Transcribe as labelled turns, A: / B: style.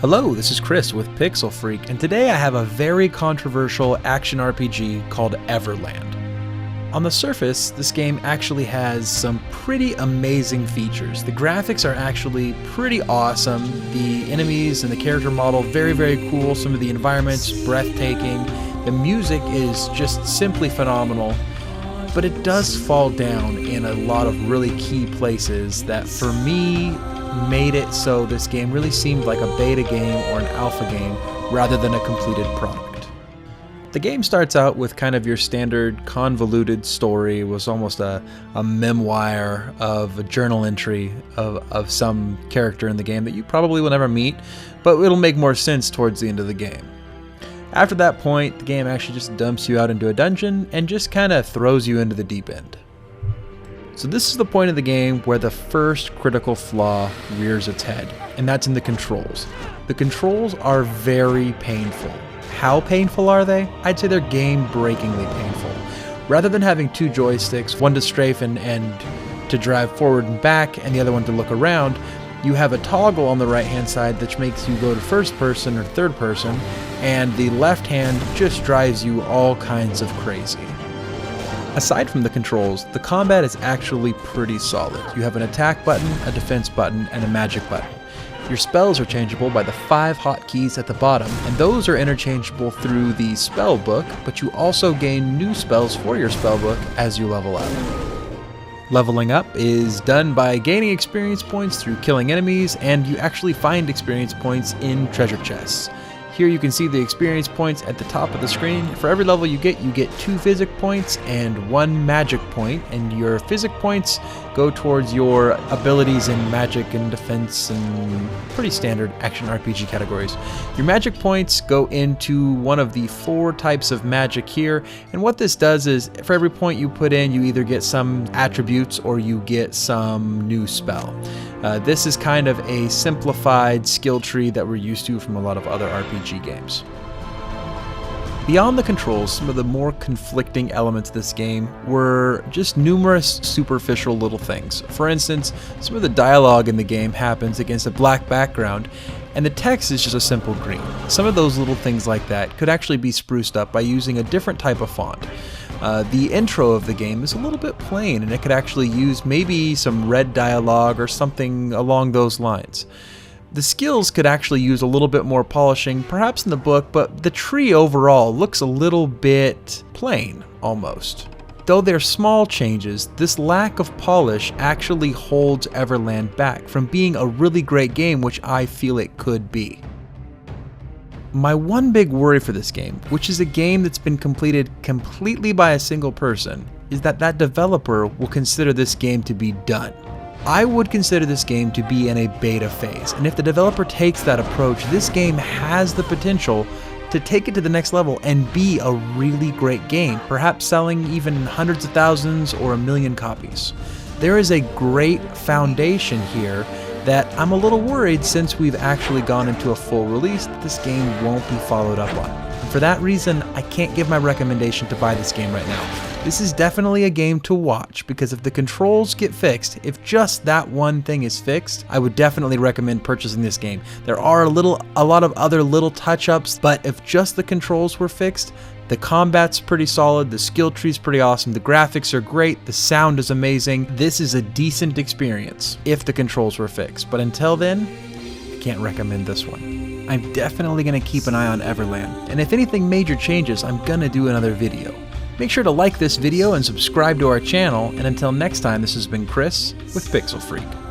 A: Hello, this is Chris with Pixel Freak, and today I have a very controversial action RPG called Everland. On the surface, this game actually has some pretty amazing features. The graphics are actually pretty awesome, the enemies and the character model very cool, some of the environments breathtaking, the music is just simply phenomenal, but it does fall down in a lot of really key places that for me made it so this game really seemed like a beta game or an alpha game rather than a completed product. The game starts out with kind of your standard convoluted story. It was almost a memoir of a journal entry of some character in the game that you probably will never meet, but it'll make more sense towards the end of the game. After that point, the game actually just dumps you out into a dungeon and just kind of throws you into the deep end. So this is the point of the game where the first critical flaw rears its head, and that's in the controls. The controls are very painful. How painful are they? I'd say they're game-breakingly painful. Rather than having two joysticks, one to strafe and to drive forward and back, and the other one to look around, you have a toggle on the right-hand side that makes you go to first person or third person, and the left hand just drives you all kinds of crazy. Aside from the controls, the combat is actually pretty solid. You have an attack button, a defense button, and a magic button. Your spells are changeable by the 5 hotkeys at the bottom, and those are interchangeable through the spell book, but you also gain new spells for your spell book as you level up. Leveling up is done by gaining experience points through killing enemies, and you actually find experience points in treasure chests. Here you can see the experience points at the top of the screen. For every level you get 2 physic points and 1 magic point, and your physic points go towards your abilities in magic and defense and pretty standard action RPG categories. Your magic points go into one of the 4 types of magic here, and what this does is for every point you put in, you either get some attributes or you get some new spell. This is kind of a simplified skill tree that we're used to from a lot of other RPG games. Beyond the controls, some of the more conflicting elements of this game were just numerous superficial little things. For instance, some of the dialogue in the game happens against a black background, and the text is just a simple green. Some of those little things like that could actually be spruced up by using a different type of font. The intro of the game is a little bit plain, and it could actually use maybe some red dialogue or something along those lines. The skills could actually use a little bit more polishing, perhaps in the book, but the tree overall looks a little bit plain, almost. Though they're small changes, this lack of polish actually holds Everland back from being a really great game, which I feel it could be. My one big worry for this game, which is a game that's been completed completely by a single person, is that developer will consider this game to be done. I would consider this game to be in a beta phase, and if the developer takes that approach, this game has the potential to take it to the next level and be a really great game, perhaps selling even hundreds of thousands or 1 million copies. There is a great foundation here that I'm a little worried since we've actually gone into a full release that this game won't be followed up on. And for that reason, I can't give my recommendation to buy this game right now. This is definitely a game to watch because if the controls get fixed, if just that one thing is fixed, I would definitely recommend purchasing this game. There are a lot of other little touch-ups, but if just the controls were fixed, the combat's pretty solid, the skill tree's pretty awesome, the graphics are great, the sound is amazing. This is a decent experience if the controls were fixed, but until then, I can't recommend this one. I'm definitely going to keep an eye on Everland, and if anything major changes, I'm going to do another video. Make sure to like this video and subscribe to our channel, and until next time, this has been Chris with Pixel Freak.